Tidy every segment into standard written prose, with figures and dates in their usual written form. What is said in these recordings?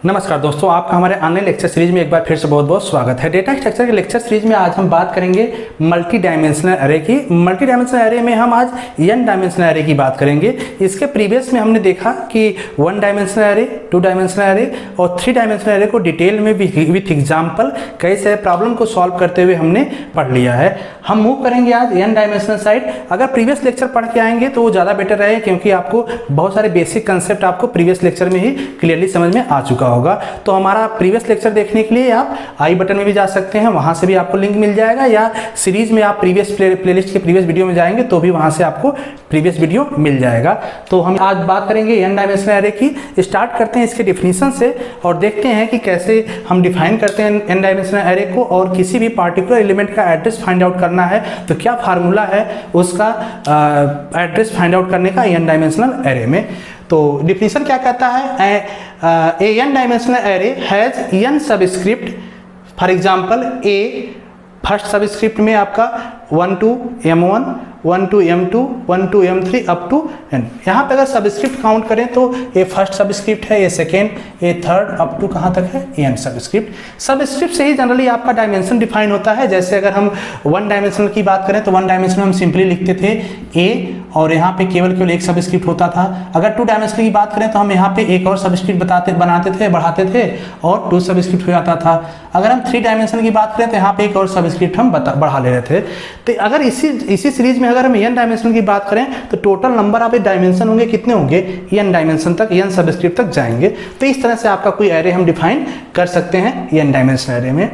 नमस्कार दोस्तों, आपका हमारे ऑनलाइन लेक्चर सीरीज में एक बार फिर से बहुत बहुत स्वागत है। डेटा स्ट्रक्चर के लेक्चर सीरीज में आज हम बात करेंगे मल्टी डायमेंशनल एरे की। मल्टी डायमेंशनल एरे में हम आज n डायमेंशनल एरे की बात करेंगे। इसके प्रीवियस में हमने देखा कि 1 डायमेंशनल एरे, 2 डायमेंशनल एरे और 3 डायमेंशनल एरे को डिटेल में विथ एग्जाम्पल कई सारे प्रॉब्लम को सॉल्व करते हुए हमने पढ़ लिया है। हम मूव करेंगे आज n डायमेंशनल साइड। अगर प्रीवियस लेक्चर पढ़ के आएंगे तो वो ज़्यादा बेटर रहेगा, क्योंकि आपको बहुत सारे बेसिक कंसेप्ट आपको प्रीवियस लेक्चर में ही क्लियरली समझ में आ चुका होगा। तो हमारा प्रीवियस लेक्चर देखने के लिए आप आई बटन में भी जा सकते हैं, वहां से भी आपको लिंक मिल जाएगा, या सीरीज में आप प्रीवियस प्लेलिस्ट के प्रीवियस वीडियो में जाएंगे तो भी वहां से आपको प्रीवियस वीडियो मिल जाएगा। तो हम आज बात करेंगे n डायमेंशनल एरे की। स्टार्ट करते हैं इसके डिफिनीशन से और देखते हैं कि कैसे हम डिफाइन करते हैं n डायमेंशनल एरे को। और किसी भी पार्टिकुलर एलिमेंट का एड्रेस फाइंड आउट करना है तो क्या फार्मूला है उसका एड्रेस फाइंड आउट करने का n डायमेंशनल एरे में। तो डिफिनीशन क्या कहता है, ए n dimensional array has n subscript. For example A first subscript में आपका 1 to m1, 1 to m2, 1 to m3 up to n। यहाँ पे अगर सबस्क्रिप्ट काउंट करें तो ए फर्स्ट सबस्क्रिप्ट है, a second, a third, up to कहाँ तक है, एन सबस्क्रिप्ट। सबस्क्रिप्ट से ही जनरली आपका डायमेंशन डिफाइन होता है। जैसे अगर हम 1 डायमेंशनल की बात करें तो 1 डायमेंशनल हम सिंपली लिखते थे ए और यहाँ पे केवल एक सबस्क्रिप्ट होता था। अगर 2 डायमेंशनल की बात करें तो हम यहाँ पे एक और सबस्क्रिप्ट बढ़ाते थे और 2 सबस्क्रिप्ट हो जाता था। अगर हम 3 डायमेंशनल की बात करें तो यहाँ पे एक और सबस्क्रिप्ट हम बढ़ा ले रहे थे। तो अगर इसी सीरीज में अगर हम n डायमेंशन की बात करें तो टोटल नंबर ऑफ डायमेंशन होंगे, कितने होंगे, n डायमेंशन तक, n सबस्क्रिप्ट तक जाएंगे। तो इस तरह से आपका कोई एरे हम डिफाइन कर सकते हैं n डायमेंशनल एरे में।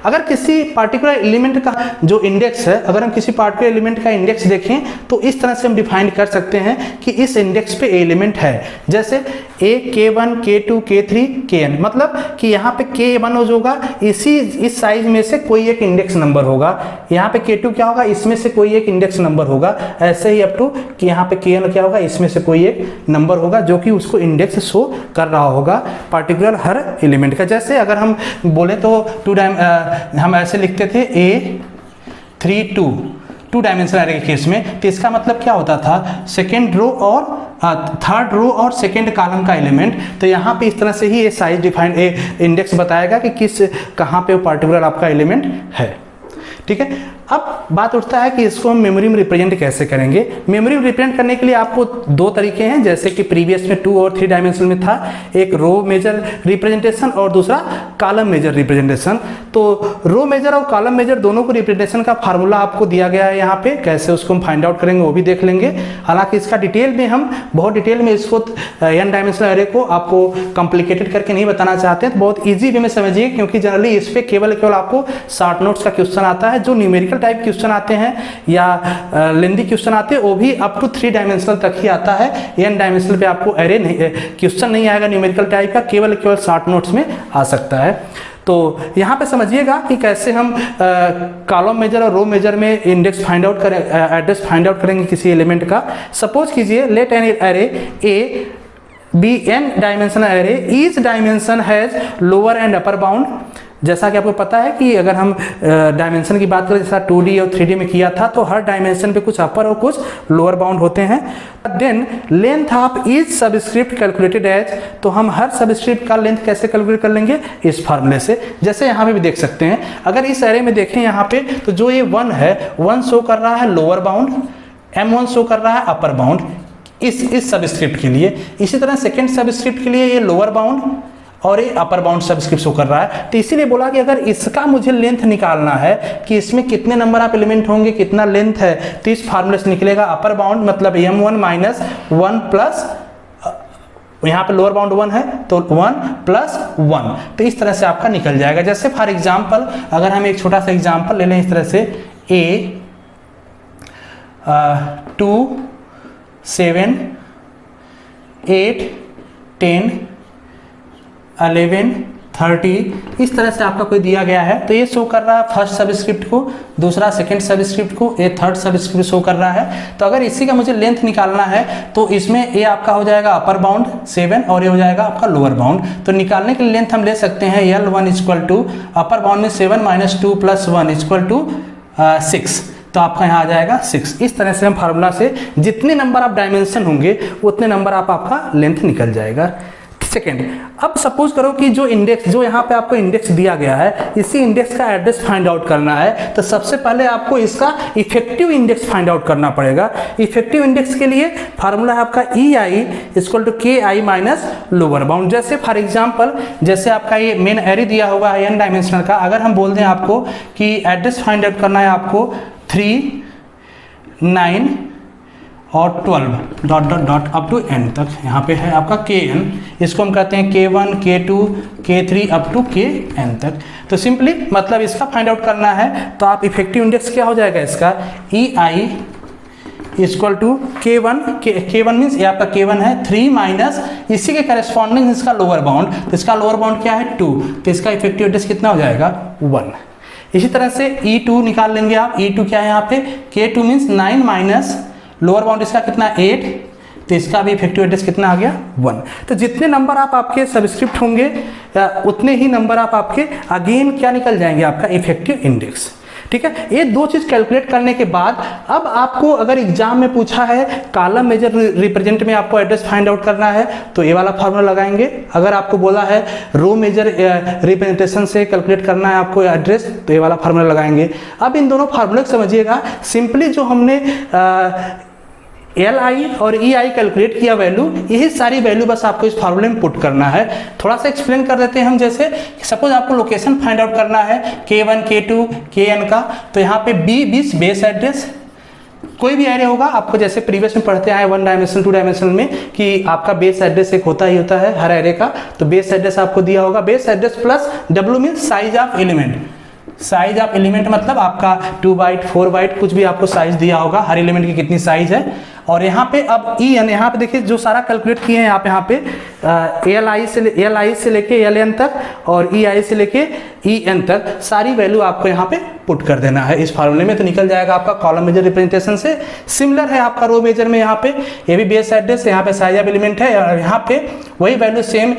अगर किसी पार्टिकुलर एलिमेंट का जो इंडेक्स है, अगर हम किसी पार्टिकुलर एलिमेंट का इंडेक्स देखें तो इस तरह से हम डिफाइन कर सकते हैं कि इस इंडेक्स पे एलिमेंट है। जैसे a k1 k2 k3 kn, मतलब कि यहाँ पे k1 होगा इस साइज में से कोई एक इंडेक्स नंबर होगा, यहाँ पे k2 क्या होगा, इसमें से कोई एक इंडेक्स नंबर होगा, ऐसे ही अप टू कि यहाँ पे kn क्या होगा, इसमें से कोई एक नंबर होगा जो कि उसको इंडेक्स शो कर रहा होगा पार्टिकुलर हर एलिमेंट का। जैसे अगर हम बोले तो हम ऐसे लिखते थे a3 2 डायमेंशनल एरे के केस में, तो इसका मतलब क्या होता था, सेकेंड रो और थर्ड रो और सेकेंड कॉलम का एलिमेंट। तो यहाँ पे इस तरह से ही ये साइज डिफाइन इंडेक्स बताएगा कि कहाँ पे वो पार्टिकुलर आपका एलिमेंट है। ठीक है, अब बात उठता है कि इसको हम मेमोरी में रिप्रेजेंट कैसे करेंगे। मेमोरी में रिप्रेजेंट करने के लिए आपको 2 तरीके हैं, जैसे कि प्रीवियस में 2 और 3 डायमेंशन में था, एक रो मेजर रिप्रेजेंटेशन और दूसरा कॉलम मेजर रिप्रेजेंटेशन। तो रो मेजर और कॉलम मेजर दोनों को रिप्रेजेंटेशन का फार्मूला आपको दिया गया है यहाँ पे, कैसे उसको हम फाइंड आउट करेंगे वो भी देख लेंगे। हालांकि इसका डिटेल में हम बहुत डिटेल में इसको n डायमेंशनल एरे को आपको कॉम्प्लिकेटेड करके नहीं बताना चाहते हैं, तो बहुत ईजी वे में समझिए, क्योंकि जनरली इस पर केवल आपको शॉर्ट नोट्स का क्वेश्चन आता है। जो न्यूमेरिकल टाइप क्वेश्चन आते हैं या लेंदी क्वेश्चन आते हैं वो भी अप टू 3 डायमेंशनल तक ही आता है। n डायमेंशनल पे आपको एरे नहीं क्वेश्चन नहीं आएगा न्यूमेरिकल टाइप का, केवल शॉर्ट नोट्स में आ सकता है। तो यहाँ पे समझिएगा कि कैसे हम कॉलम मेजर और रो मेजर में इंडेक्स फाइंड आउट करें, एड्रेस फाइंड आउट करेंगे किसी एलिमेंट का। सपोज कीजिए let an array A be n dimensional array, each dimension has lower end upper bound. जैसा कि आपको पता है कि अगर हम डायमेंशन की बात करें, जैसा 2D और 3D में किया था, तो हर डायमेंशन पे कुछ अपर और कुछ लोअर बाउंड होते हैं। Then length of each subscript calculated as, तो हम हर सबस्क्रिप्ट का लेंथ कैसे कैलकुलेट कर लेंगे, इस फार्मूले से। जैसे यहाँ पे भी देख सकते हैं, अगर इस एरे में देखें यहाँ पे तो जो ये 1 है, 1 शो कर रहा है लोअर बाउंड, m1 शो कर रहा है अपर बाउंड इस सबस्क्रिप्ट के लिए। इसी तरह सेकेंड सबस्क्रिप्ट के लिए ये लोअर बाउंड और ये अपर बाउंड सबस्क्रिप्ट शो कर रहा है। तो इसीलिए बोला कि अगर इसका मुझे लेंथ निकालना है कि इसमें कितने नंबर ऑफ एलिमेंट होंगे, कितना लेंथ है, तो इस फार्मूले से निकलेगा अपर बाउंड मतलब m1 माइनस 1 प्लस, यहाँ पे लोअर बाउंड 1 है तो 1 प्लस 1, तो इस तरह से आपका निकल जाएगा। जैसे फॉर एग्जाम्पल अगर हम एक छोटा सा एग्जाम्पल ले लें इस तरह से, a 2 7 8 10 11 30, इस तरह से आपका कोई दिया गया है। तो ये शो कर रहा है फर्स्ट सबस्क्रिप्ट को, दूसरा सेकंड सबस्क्रिप्ट को, ये थर्ड सबस्क्रिप्ट शो कर रहा है। तो अगर इसी का मुझे लेंथ निकालना है तो इसमें ये आपका हो जाएगा अपर बाउंड 7 और ये हो जाएगा आपका लोअर बाउंड। तो निकालने के लिए लेंथ हम ले सकते हैं L1 equal to upper bound में 7 माइनस 2 प्लस 1 इक्वल टू 6, तो आपका यहाँ आ जाएगा 6। इस तरह से हम फार्मूला से जितने नंबर ऑफ डायमेंशन होंगे उतने नंबर आपका लेंथ निकल जाएगा। सेकेंड, अब सपोज करो कि जो इंडेक्स, जो यहाँ पे आपको इंडेक्स दिया गया है, इसी इंडेक्स का एड्रेस फाइंड आउट करना है, तो सबसे पहले आपको इसका इफेक्टिव इंडेक्स फाइंड आउट करना पड़ेगा। इफेक्टिव इंडेक्स के लिए फार्मूला है आपका EI equal to KI minus lower bound. जैसे फॉर एग्जाम्पल, जैसे आपका ये मेन एरे दिया हुआ है n डायमेंशनल का, अगर हम बोल दें आपको कि एड्रेस फाइंड आउट करना है आपको 3, 9 और 12 dot dot dot up to n तक, यहाँ पे है आपका kn, इसको हम कहते हैं K1, K2, K3 up to kn तक। तो सिंपली मतलब इसका फाइंड आउट करना है, तो आप इफेक्टिव इंडेक्स क्या हो जाएगा इसका, EI equal to K1 means ये आपका K1 है 3 माइनस इसी के करेस्पॉन्डिंग इसका लोअर बाउंड, तो इसका लोअर बाउंड क्या है 2, तो इसका इफेक्टिव इंडेक्स कितना हो जाएगा 1। इसी तरह से E2 निकाल लेंगे आप, E2 क्या है यहाँ पे, K2 means 9 minus lower bound इसका कितना 8, तो इसका भी इफेक्टिव एड्रेस कितना आ गया 1। तो जितने नंबर आपके सबस्क्रिप्ट होंगे उतने ही नंबर आपके अगेन क्या निकल जाएंगे, आपका इफेक्टिव इंडेक्स। ठीक है, ये दो चीज कैलकुलेट करने के बाद अब आपको अगर एग्जाम में पूछा है कॉलम मेजर रिप्रेजेंट में आपको एड्रेस फाइंड आउट करना है, तो ये वाला फार्मूला लगाएंगे। अगर आपको बोला है रो मेजर रिप्रेजेंटेशन से कैलकुलेट करना है आपको एड्रेस, तो ये वाला फार्मूला लगाएंगे। अब इन दोनों फार्मूले समझिएगा, सिंपली जो हमने LI और EI कैलकुलेट किया वैल्यू, यही सारी वैल्यू बस आपको इस फार्मूले में पुट करना है। थोड़ा सा एक्सप्लेन कर देते हैं हम, जैसे सपोज आपको लोकेशन फाइंड आउट करना है K1, K2, Kn का, तो यहाँ पे B20 बेस एड्रेस, कोई भी एरे होगा आपको, जैसे प्रीवियस में पढ़ते आए 1 डायमेंशन 2 डायमेंशन में कि आपका बेस एड्रेस एक होता ही होता है हर एरे का, तो बेस एड्रेस आपको दिया होगा, base address plus W means size of element. Size of element मतलब आपका 2 बाइट 4 बाइट कुछ भी आपको साइज दिया होगा, हर एलिमेंट की कितनी साइज है। और यहाँ पे अब EN, यहाँ पे देखिए जो सारा कैलकुलेट किए हैं यहाँ पे LI से लेके LN तक और EI से लेके EN तक सारी वैल्यू आपको यहाँ पे पुट कर देना है इस फार्मूले में, तो निकल जाएगा आपका कॉलम मेजर रिप्रेजेंटेशन से। सिमिलर है आपका रो मेजर में, यहाँ पे ये भी बेस एड्रेस, यहाँ पे साइज ऑफ एलिमेंट है, और यहाँ पे वही value same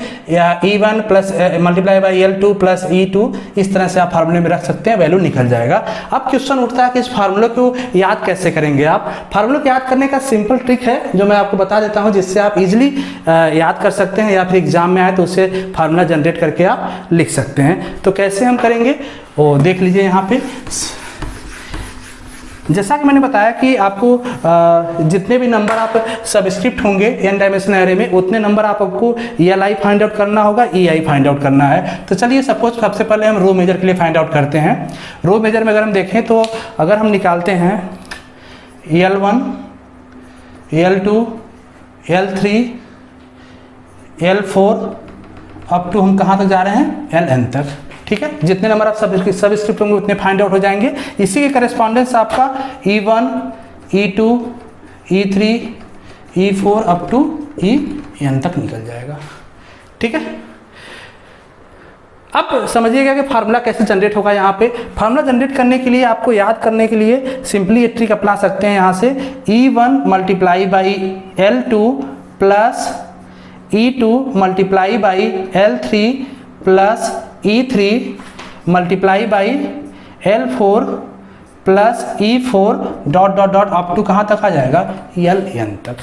E1 plus multiply by L2 plus E2, इस तरह से आप फार्मूले में रख सकते हैं, वैल्यू निकल जाएगा। अब क्वेश्चन उठता है कि इस फार्मूले को याद कैसे करेंगे आप। फार्मूले को याद करने का सिंपल ट्रिक है जो मैं आपको बता देता हूँ, जिससे आप इजीली याद कर सकते हैं, या फिर एग्जाम में आए तो उससे फार्मूला जनरेट करके आप लिख सकते हैं। तो कैसे हम करेंगे वो देख लीजिए। यहाँ पे जैसा कि मैंने बताया कि आपको जितने भी नंबर आप सबस्क्रिप्ट होंगे n डायमेंशनल एरे में, उतने नंबर आपको LI फाइंड आउट करना होगा, EI फाइंड आउट करना है। तो चलिए सपोज सबसे पहले हम रो मेजर के लिए फाइंड आउट करते हैं। रो मेजर में अगर हम देखें तो अगर हम निकालते हैं L1, L2, L3, L4 up to हम कहाँ तक जा रहे हैं, LN तक। ठीक है, जितने नंबर आप सबस्क्रिप्ट होंगे उतने फाइंड आउट हो जाएंगे। इसी के करेस्पॉन्डेंस आपका E1, E2, E3, E4 up to EN तक निकल जाएगा। ठीक है, अब समझिएगा कि फार्मूला कैसे जनरेट होगा। यहाँ पे फार्मूला जनरेट करने के लिए आपको याद करने के लिए सिंपली ये ट्रिक अपना सकते हैं। यहाँ से E1 multiply by L2 plus E2 multiply by L3 plus E3 multiply by L4 plus E4 dot dot dot up to कहाँ तक आ जाएगा, LN तक।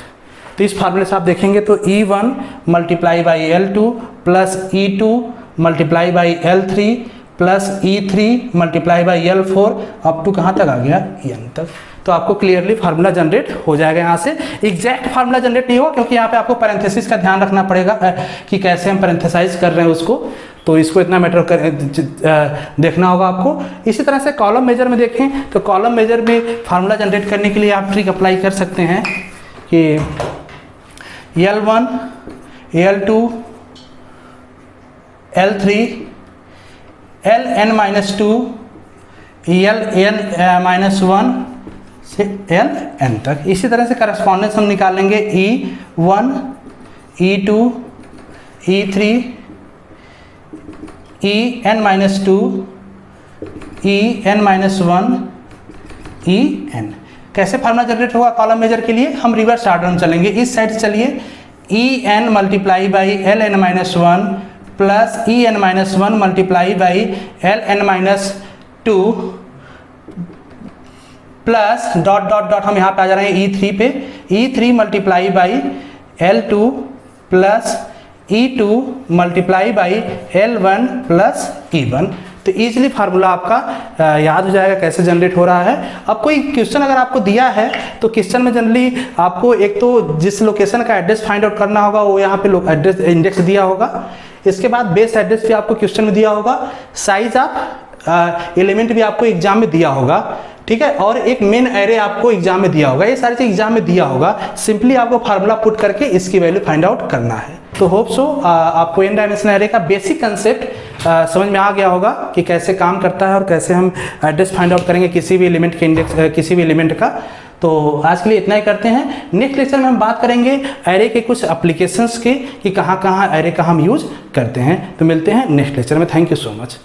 तो इस फार्मूले से आप देखेंगे तो E1 multiply by L2 plus E2 multiply by L3 plus E3 multiply by L4 up to कहाँ तक आ गया, EN तक। तो आपको क्लियरली फार्मूला जनरेट हो जाएगा। यहाँ से एग्जैक्ट फार्मूला जनरेट नहीं होगा, क्योंकि यहाँ पे आपको पैरेंथेसिस का ध्यान रखना पड़ेगा कि कैसे हम पैरेंथेसाइज कर रहे हैं उसको, तो इसको इतना मैटर देखना होगा आपको। इसी तरह से कॉलम मेजर में देखें तो कॉलम मेजर में फार्मूला जनरेट करने के लिए आप ट्रिक अप्लाई कर सकते हैं कि L1, L2, L3, LN-2, LN-1 से LN तक। इसी तरह से करस्पॉन्डेंस हम निकालेंगे E1, E2, E3, EN-2, EN-1, EN। कैसे फार्मूला जनरेट होगा कॉलम मेजर के लिए, हम रिवर्स ऑर्डर में चलेंगे। इस साइड से चलिए, EN multiply by LN-1 plus EN-1 multiply by LN-2 plus dot dot dot हम यहाँ पे आ जा रहे हैं E3 पे, E3 multiply by L2 plus E2 multiply by L1 plus E1। तो ईजिली फार्मूला आपका याद हो जाएगा कैसे जनरेट हो रहा है। अब कोई क्वेश्चन अगर आपको दिया है तो क्वेश्चन में जनरली आपको एक तो जिस लोकेशन का एड्रेस फाइंड आउट करना होगा वो यहाँ पे एड्रेस इंडेक्स दिया होगा, इसके बाद बेस एड्रेस भी आपको क्वेश्चन में दिया होगा, साइज ऑफ एलिमेंट भी आपको एग्जाम में दिया होगा, ठीक है, और एक मेन एरे आपको एग्जाम में दिया होगा। ये सारी चीज एग्जाम में दिया होगा, सिंपली आपको फार्मूला पुट करके इसकी वैल्यू फाइंड आउट करना है। तो होप सो आपको n डायमेंशनल एरे का बेसिक कंसेप्ट समझ में आ गया होगा कि कैसे काम करता है और कैसे हम एड्रेस फाइंड आउट करेंगे किसी भी एलिमेंट के इंडेक्स किसी भी एलिमेंट का। तो आज के लिए इतना ही करते हैं। नेक्स्ट लेक्चर में हम बात करेंगे एरे के कुछ एप्लीकेशंस के कि कहाँ कहाँ एरे का हम यूज करते हैं। तो मिलते हैं नेक्स्ट लेक्चर में। Thank you so much.